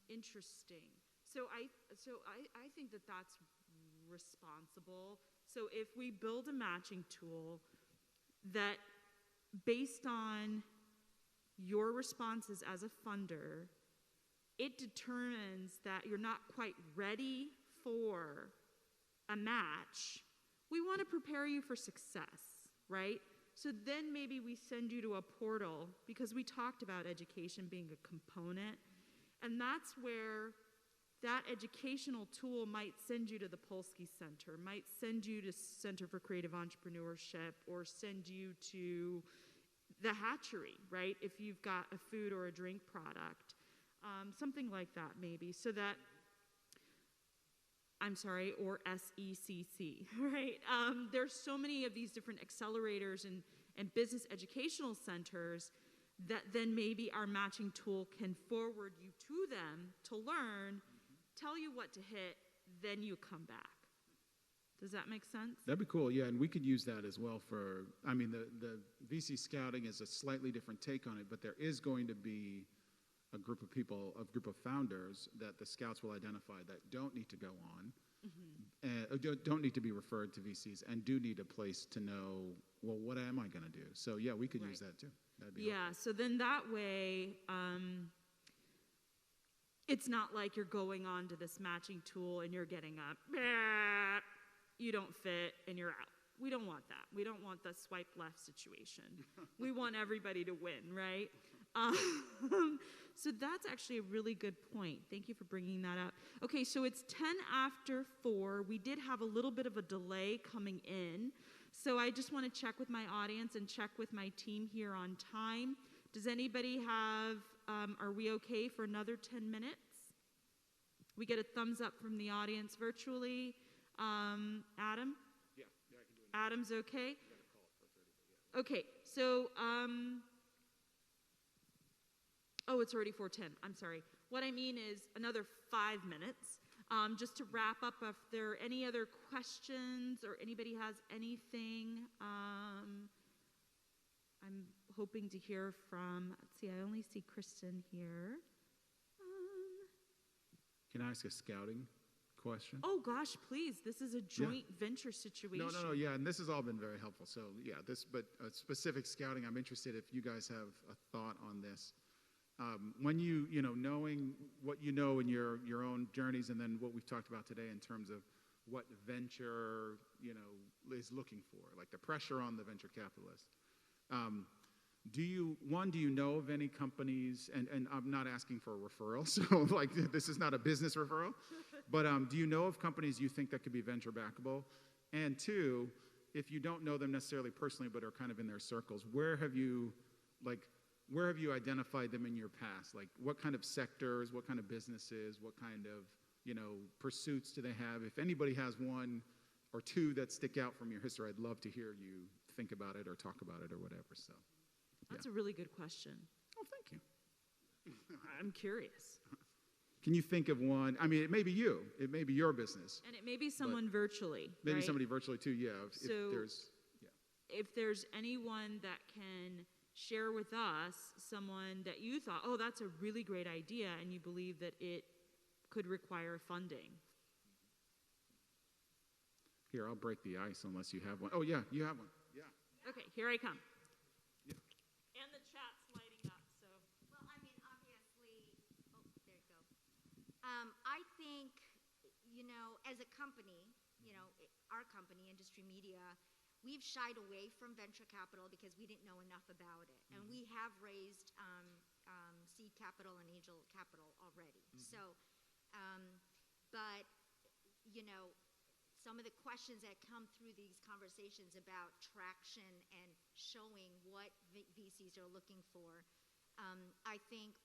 Interesting. So I think that that's responsible. So if we build a matching tool that, based on your responses as a funder, it determines that you're not quite ready for a match, we want to prepare you for success, right? So then maybe we send you to a portal, because we talked about education being a component, and that's where that educational tool might send you to the Polsky Center, might send you to Center for Creative Entrepreneurship, or send you to the hatchery, right? If you've got a food or a drink product. Something like that, maybe, so that, or SECC, right? There's so many of these different accelerators and business educational centers that then maybe our matching tool can forward you to them to learn, tell you what to hit, then you come back. Does that make sense? That'd be cool, yeah, and we could use that as well for, the VC scouting is a slightly different take on it, but there is going to be a group of people, a group of founders that the scouts will identify that don't need to go on, and don't need to be referred to VCs, and do need a place to know, well, what am I going to do? So yeah, we could use that too. That'd be helpful. So then that way, it's not like you're going on to this matching tool and you're getting up, you don't fit, and you're out. We don't want that. We don't want the swipe left situation. We want everybody to win, right? So that's actually a really good point. Thank you for bringing that up. Okay, so it's 10 after 4. We did have a little bit of a delay coming in. So I just want to check with my audience and check with my team here on time. Does anybody have, are we okay for another 10 minutes? We get a thumbs up from the audience virtually. Adam? Yeah, I can do it. Adam's okay? I got a call for 30, but yeah. Okay, so, it's already 4:10. I'm sorry. What I mean is another 5 minutes. Just to wrap up, if there are any other questions or anybody has anything, I'm hoping to hear from, let's see, I only see Kristen here. Can I ask a scouting question? Oh gosh, please, this is a joint venture situation. No, yeah, and this has all been very helpful. So yeah, but specific scouting, I'm interested if you guys have a thought on this. When knowing what you know in your own journeys, and then what we've talked about today in terms of what venture, is looking for, like the pressure on the venture capitalist. Do you know of any companies, and I'm not asking for a referral, so like this is not a business referral, but do you know of companies you think that could be venture backable? And two, if you don't know them necessarily personally, but are kind of in their circles, where have you identified them in your past? Like what kind of sectors, what kind of businesses, what kind of, pursuits do they have? If anybody has one or two that stick out from your history, I'd love to hear you think about it or talk about it or whatever, so. That's a really good question. Oh, thank you. I'm curious. Can you think of one? I mean, it may be you. It may be your business. And it may be someone virtually, Maybe right? somebody virtually too, yeah. If there's anyone that can share with us someone that you thought, oh, that's a really great idea, and you believe that it could require funding. Here, I'll break the ice unless you have one. Oh, yeah, you have one. Yeah. Okay, here I come. And the chat's lighting up, so. Well, I mean, obviously, oh, there you go. I think, as a company, our company, Industry Media, we've shied away from venture capital because we didn't know enough about it. And we have raised seed capital and angel capital already. So, but, some of the questions that come through these conversations about traction and showing what VCs are looking for, I think,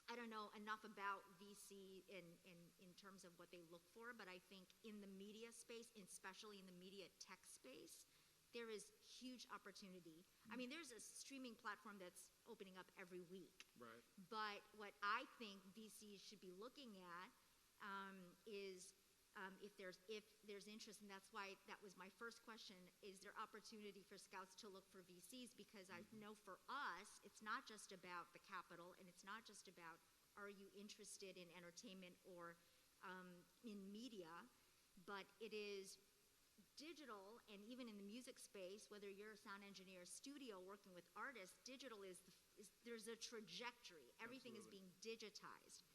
I don't know enough about VC in terms of what they look for, but I think in the media space, especially in the media tech space, there is huge opportunity. I mean, there's a streaming platform that's opening up every week. Right. But what I think VCs should be looking at is if there's interest, and that's why that was my first question, is there opportunity for scouts to look for VCs? Because I know for us, it's not just about the capital, and it's not just about are you interested in entertainment or in media, but it is digital, and even in the music space, whether you're a sound engineer, studio, working with artists, digital is there's a trajectory. Everything is being digitized.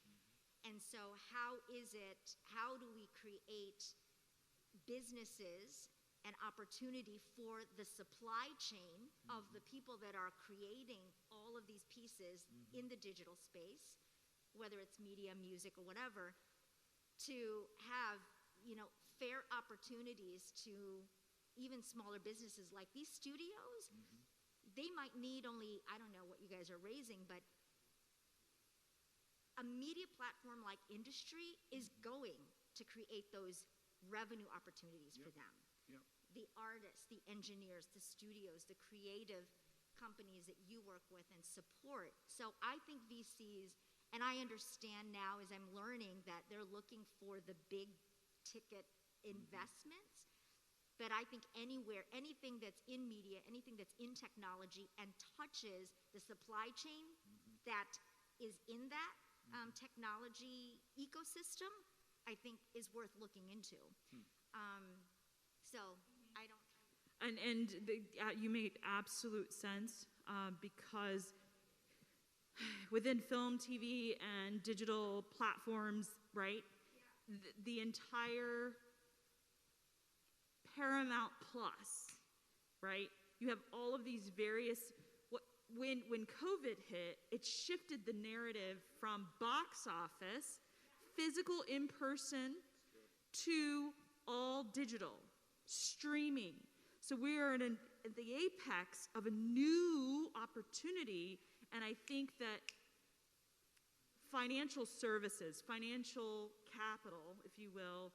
And so how do we create businesses and opportunity for the supply chain of the people that are creating all of these pieces in the digital space, whether it's media, music, or whatever, to have, fair opportunities to even smaller businesses like these studios. They might need only, I don't know what you guys are raising, but a media platform like Industry is going to create those revenue opportunities for them. Yep. The artists, the engineers, the studios, the creative companies that you work with and support. So I think VCs, and I understand now as I'm learning that they're looking for the big ticket investments, but I think anything that's in media, anything that's in technology and touches the supply chain that is in that technology ecosystem, I think is worth looking into. So I don't. And you made absolute sense because within film, TV, and digital platforms, right? Yeah. The entire Paramount Plus, right? You have all of these various. When COVID hit, it shifted the narrative from box office, physical in-person, to all digital, streaming. So we are at the apex of a new opportunity, and I think that financial services, financial capital, if you will,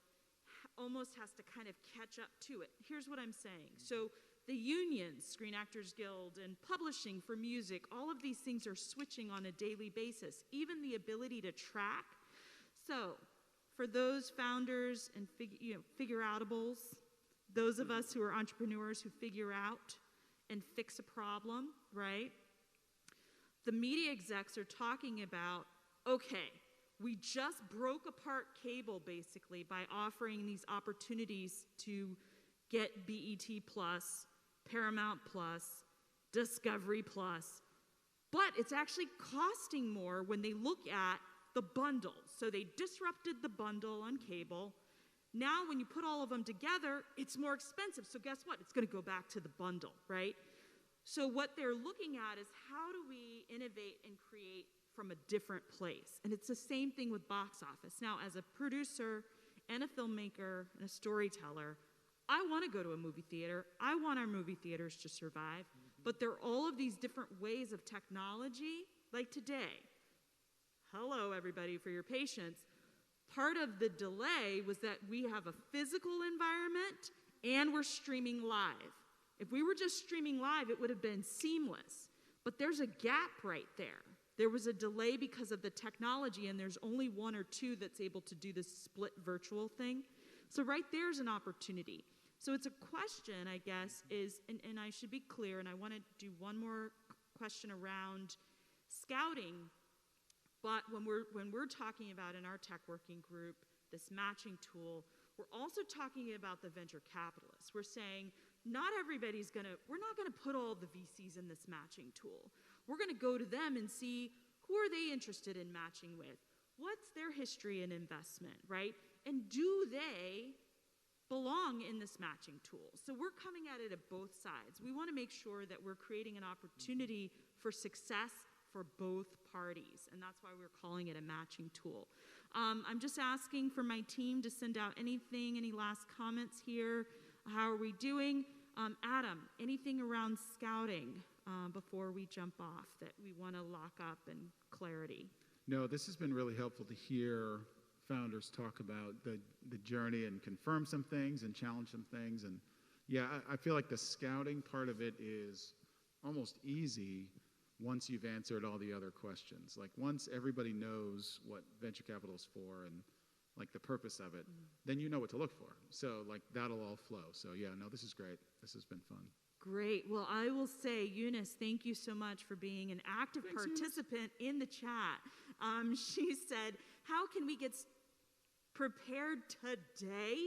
almost has to kind of catch up to it. Here's what I'm saying. So the unions, Screen Actors Guild, and publishing for music, all of these things are switching on a daily basis, even the ability to track. So for those founders and figure-outables, those of us who are entrepreneurs who figure out and fix a problem, right? The media execs are talking about, okay, We just broke apart cable basically by offering these opportunities to get BET Plus, Paramount Plus, Discovery Plus, but it's actually costing more when they look at the bundle. So they disrupted the bundle on cable. Now when you put all of them together, it's more expensive. So guess what? It's going to go back to the bundle, right? So what they're looking at is how do we innovate and create from a different place? And it's the same thing with box office. Now, as a producer and a filmmaker and a storyteller, I want to go to a movie theater. I want our movie theaters to survive. But there are all of these different ways of technology, like today. Hello, everybody, for your patience. Part of the delay was that we have a physical environment and we're streaming live. If we were just streaming live, it would have been seamless. But there's a gap right there. There was a delay because of the technology, and there's only one or two that's able to do this split virtual thing. So right there's an opportunity. So it's a question, I guess, and I should be clear, and I want to do one more question around scouting. But when we're talking about in our tech working group, this matching tool, we're also talking about the venture capitalists. We're saying not everybody's we're not gonna put all the VCs in this matching tool. We're gonna go to them and see who are they interested in matching with? What's their history and investment, right? And do they belong in this matching tool? So we're coming at it at both sides. We wanna make sure that we're creating an opportunity for success for both parties, and that's why we're calling it a matching tool. I'm just asking for my team to send out anything, any last comments here. How are we doing? Adam, anything around scouting before we jump off that we want to lock up in clarity? No, this has been really helpful to hear founders talk about the journey and confirm some things and challenge some things. And yeah, I feel like the scouting part of it is almost easy once you've answered all the other questions. Like once everybody knows what venture capital is for and like the purpose of it, then you know what to look for. So like that'll all flow. So yeah, no, this is great. This has been fun. Great. Well, I will say, Eunice, thank you so much for being an active participant in the chat. She said, how can we get prepared today?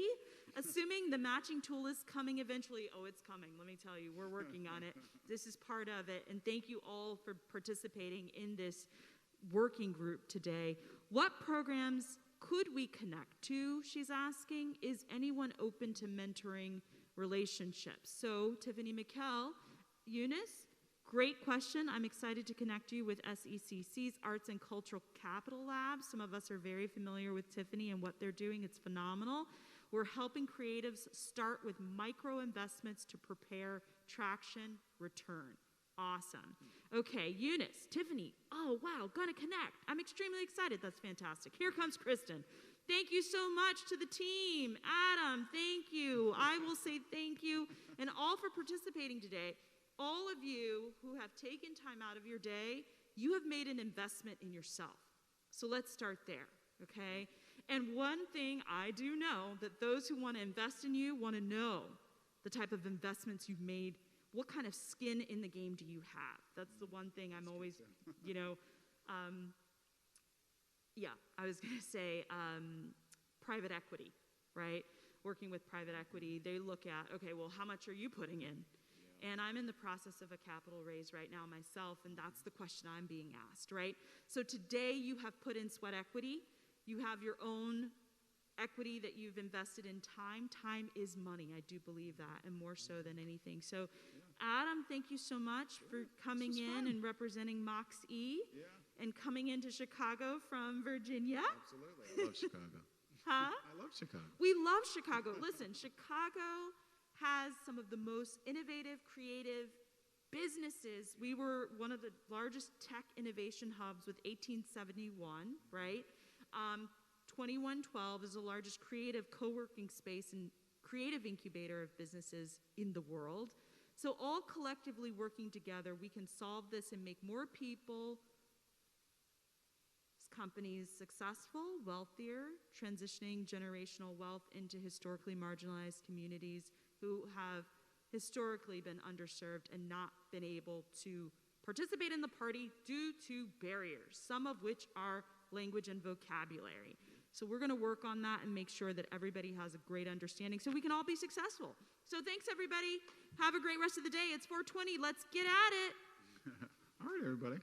Assuming the matching tool is coming eventually. Oh, it's coming. Let me tell you, we're working on it. This is part of it. And thank you all for participating in this working group today. What programs could we connect to, she's asking. Is anyone open to mentoring relationships? So Tiffany McKell, Eunice, great question. I'm excited to connect you with SECC's Arts and Cultural Capital Lab. Some of us are very familiar with Tiffany and what they're doing. It's phenomenal. We're helping creatives start with micro investments to prepare traction return. Awesome. Okay, Eunice, Tiffany, oh wow, gonna connect. I'm extremely excited. That's fantastic. Here comes Kristen. Thank you so much to the team. Adam, thank you. I will say thank you, and all for participating today. All of you who have taken time out of your day, you have made an investment in yourself. So let's start there, okay? And one thing I do know, that those who want to invest in you want to know the type of investments you've made. What kind of skin in the game do you have? That's the one thing I'm always, I was going to say private equity, right? Working with private equity, they look at, okay, well, how much are you putting in? Yeah. And I'm in the process of a capital raise right now myself, and that's the question I'm being asked, right? So today you have put in sweat equity. You have your own equity that you've invested in time. Time is money. I do believe that, and more so than anything. So, Adam, thank you so much for coming in and representing Mox-E and coming into Chicago from Virginia. Absolutely. I love Chicago. Huh? I love Chicago. We love Chicago. Listen, Chicago has some of the most innovative, creative businesses. We were one of the largest tech innovation hubs with 1871, right? 2112 is the largest creative co-working space and creative incubator of businesses in the world. So all collectively working together, we can solve this and make more people, companies successful, wealthier, transitioning generational wealth into historically marginalized communities who have historically been underserved and not been able to participate in the party due to barriers, some of which are language and vocabulary. So we're going to work on that and make sure that everybody has a great understanding so we can all be successful. So thanks, everybody. Have a great rest of the day. It's 4:20. Let's get at it. All right, everybody.